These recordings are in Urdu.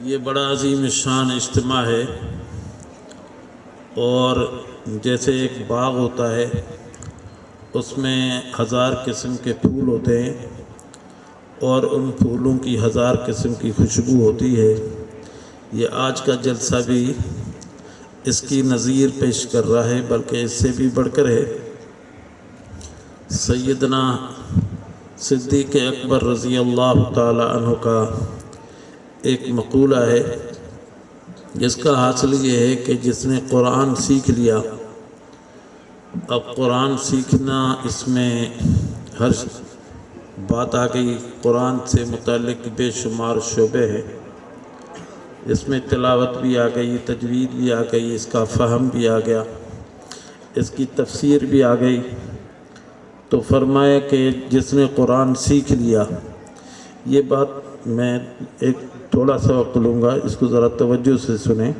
یہ بڑا عظیم شان اجتماع ہے، اور جیسے ایک باغ ہوتا ہے اس میں 1000 قسم کے پھول ہوتے ہیں اور ان پھولوں کی 1000 قسم کی خوشبو ہوتی ہے، یہ آج کا جلسہ بھی اس کی نظیر پیش کر رہا ہے، بلکہ اس سے بھی بڑھ کر ہے۔ سیدنا صدیق اکبر رضی اللہ تعالی عنہ کا ایک مقولہ ہے جس کا حاصل یہ ہے کہ جس نے قرآن سیکھ لیا، اب قرآن سیکھنا اس میں ہر بات آ گئی، قرآن سے متعلق بے شمار شعبے ہیں، اس میں تلاوت بھی آ گئی، تجوید بھی آ گئی، اس کا فہم بھی آ گیا، اس کی تفسیر بھی آ گئی۔ تو فرمایا کہ جس نے قرآن سیکھ لیا، یہ بات میں ایک تھوڑا سا وقت لوں گا، اس کو ذرا توجہ سے سنیں۔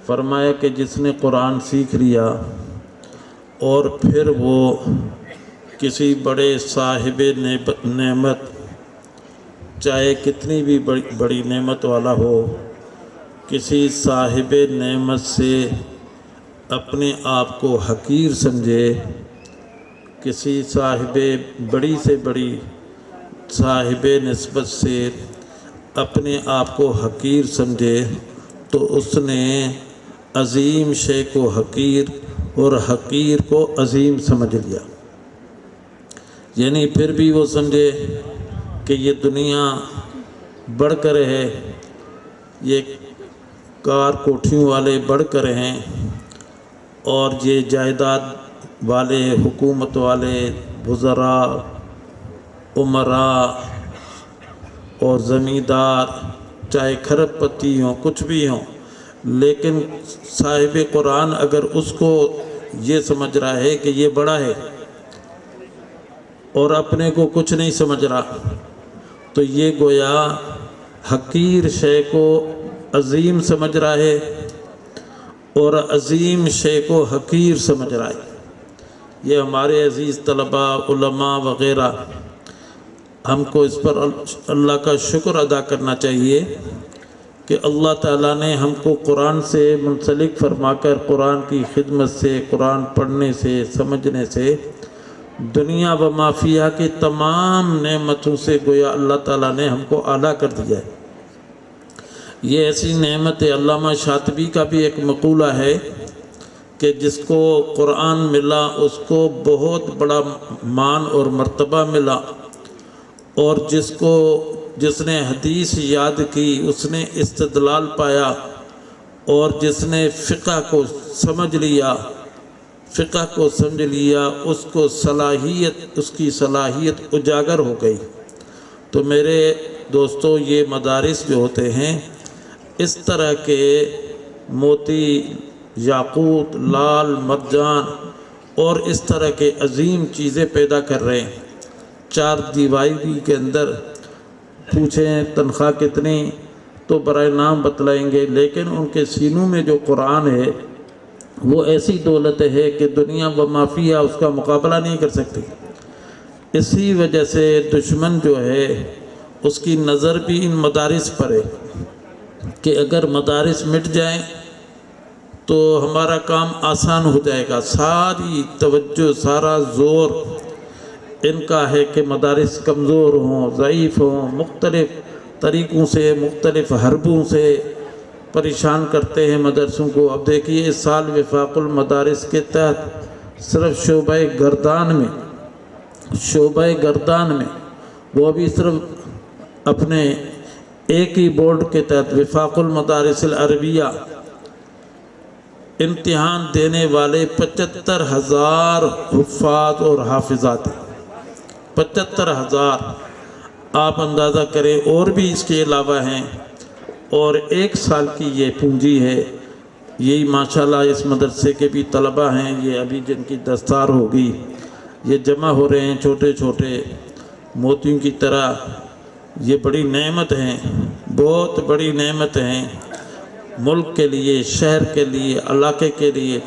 فرمایا کہ جس نے قرآن سیکھ لیا اور پھر وہ کسی بڑے صاحب نعمت، چاہے کتنی بھی بڑی نعمت والا ہو، کسی صاحب نعمت سے اپنے آپ کو حقیر سمجھے، کسی صاحب بڑی سے بڑی صاحب نسبت سے اپنے آپ کو حقیر سمجھے، تو اس نے عظیم شے کو حقیر اور حقیر کو عظیم سمجھ لیا۔ یعنی پھر بھی وہ سمجھے کہ یہ دنیا بڑھ کر ہے، یہ کار کوٹھیوں والے بڑھ کر ہیں، اور یہ جائیداد والے، حکومت والے، وزراء، امراء اور زمیندار، چاہے کھرب پتی ہوں، کچھ بھی ہوں، لیکن صاحب قرآن اگر اس کو یہ سمجھ رہا ہے کہ یہ بڑا ہے اور اپنے کو کچھ نہیں سمجھ رہا، تو یہ گویا حقیر شے کو عظیم سمجھ رہا ہے اور عظیم شے کو حقیر سمجھ رہا ہے۔ یہ ہمارے عزیز طلباء، علماء وغیرہ، ہم کو اس پر اللہ کا شکر ادا کرنا چاہیے کہ اللہ تعالیٰ نے ہم کو قرآن سے منسلک فرما کر قرآن کی خدمت سے، قرآن پڑھنے سے، سمجھنے سے دنیا و ما فیہا کی تمام نعمتوں سے گویا اللہ تعالیٰ نے ہم کو اعلیٰ کر دیا ہے۔ یہ ایسی نعمت ہے، علامہ شاطبی کا بھی ایک مقولہ ہے کہ جس کو قرآن ملا اس کو بہت بڑا مان اور مرتبہ ملا، اور جس نے حدیث یاد کی اس نے استدلال پایا، اور جس نے فقہ کو سمجھ لیا اس کو اس کی صلاحیت اجاگر ہو گئی۔ تو میرے دوستو، یہ مدارس جو ہوتے ہیں اس طرح کے موتی، یاقوت، لال، مرجان اور اس طرح کے عظیم چیزیں پیدا کر رہے ہیں۔ 4 دیواری کے اندر پوچھیں تنخواہ کتنی تو برائے نام بتلائیں گے، لیکن ان کے سینوں میں جو قرآن ہے وہ ایسی دولت ہے کہ دنیا و ما فیہا اس کا مقابلہ نہیں کر سکتی۔ اسی وجہ سے دشمن جو ہے اس کی نظر بھی ان مدارس پر ہے کہ اگر مدارس مٹ جائیں تو ہمارا کام آسان ہو جائے گا۔ ساری توجہ، سارا زور ان کا ہے کہ مدارس کمزور ہوں، ضعیف ہوں، مختلف طریقوں سے، مختلف حربوں سے پریشان کرتے ہیں مدرسوں کو۔ اب دیکھیے اس سال وفاق المدارس کے تحت صرف شعبہ گردان میں وہ بھی صرف اپنے ایک ہی بورڈ کے تحت وفاق المدارس العربیہ امتحان دینے والے 75,000 حفاظ اور حافظات ہیں۔ 75,000 آپ اندازہ کریں، اور بھی اس کے علاوہ ہیں، اور 1 سال کی یہ پونجی ہے۔ یہی ماشاءاللہ اس مدرسے کے بھی طلبہ ہیں، یہ ابھی جن کی دستار ہوگی، یہ جمع ہو رہے ہیں چھوٹے چھوٹے موتیوں کی طرح۔ یہ بڑی نعمت ہیں، بہت بڑی نعمت ہیں، ملک کے لیے، شہر کے لیے، علاقے کے لیے،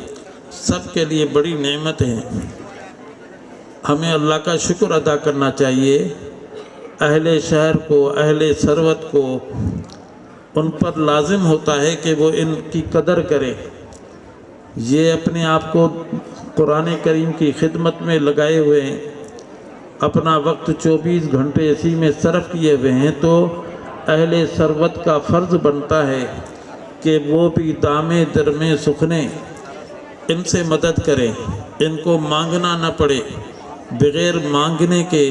سب کے لیے بڑی نعمت ہیں۔ ہمیں اللہ کا شکر ادا کرنا چاہیے، اہل شہر کو، اہل ثروت کو ان پر لازم ہوتا ہے کہ وہ ان کی قدر کریں۔ یہ اپنے آپ کو قرآن کریم کی خدمت میں لگائے ہوئے ہیں، اپنا وقت 24 گھنٹے اسی میں صرف کیے ہوئے ہیں، تو اہل ثروت کا فرض بنتا ہے کہ وہ بھی دامے درمے سکھنے ان سے مدد کریں، ان کو مانگنا نہ پڑے، بغیر مانگنے کے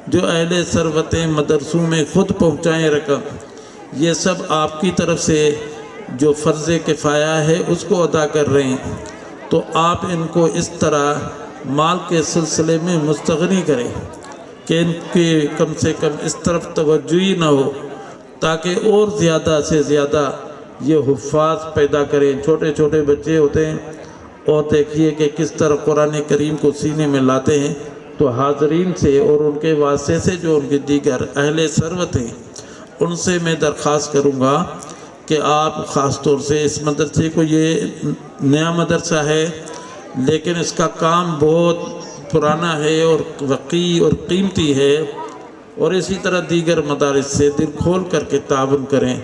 جو اہل ثروتیں مدرسوں میں خود پہنچائیں رقم، یہ سب آپ کی طرف سے جو فرض کفایہ ہے اس کو ادا کر رہے ہیں، تو آپ ان کو اس طرح مال کے سلسلے میں مستغنی کریں کہ ان کی کم سے کم اس طرف توجہ ہی نہ ہو، تاکہ اور زیادہ سے زیادہ یہ حفاظ پیدا کریں۔ چھوٹے چھوٹے بچے ہوتے ہیں اور دیکھیے کہ کس طرح قرآن کریم کو سینے میں لاتے ہیں، تو حاضرین سے اور ان کے واسطے سے جو ان کے دیگر اہل ثروت ہیں ان سے میں درخواست کروں گا کہ آپ خاص طور سے اس مدرسے کو، یہ نیا مدرسہ ہے لیکن اس کا کام بہت پرانا ہے اور وقیع اور قیمتی ہے، اور اسی طرح دیگر مدارس سے دل کھول کر کے تعاون کریں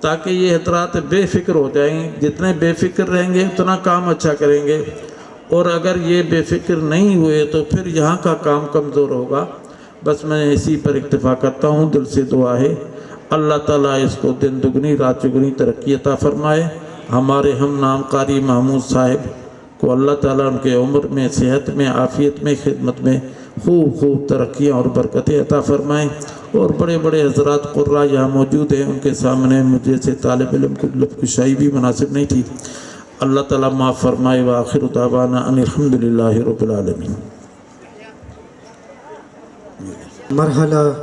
تاکہ یہ حضرات بے فکر ہو جائیں۔ جتنے بے فکر رہیں گے اتنا کام اچھا کریں گے، اور اگر یہ بے فکر نہیں ہوئے تو پھر یہاں کا کام کمزور ہوگا۔ بس میں اسی پر اکتفا کرتا ہوں، دل سے دعا ہے اللہ تعالیٰ اس کو دن دگنی رات چگنی ترقی عطا فرمائے۔ ہمارے ہم نام قاری محمود صاحب کو اللہ تعالیٰ ان کے عمر میں، صحت میں، عافیت میں، خدمت میں خوب خوب ترقیاں اور برکتیں عطا فرمائیں، اور بڑے بڑے حضرات قرہ یہاں موجود ہیں، ان کے سامنے مجھے سے طالب علم کو لب کشائی بھی مناسب نہیں تھی، اللہ تعالیٰ معاف فرمائے۔ وآخر دعوانا ان الحمدللہ رب العالمین۔ مرحلہ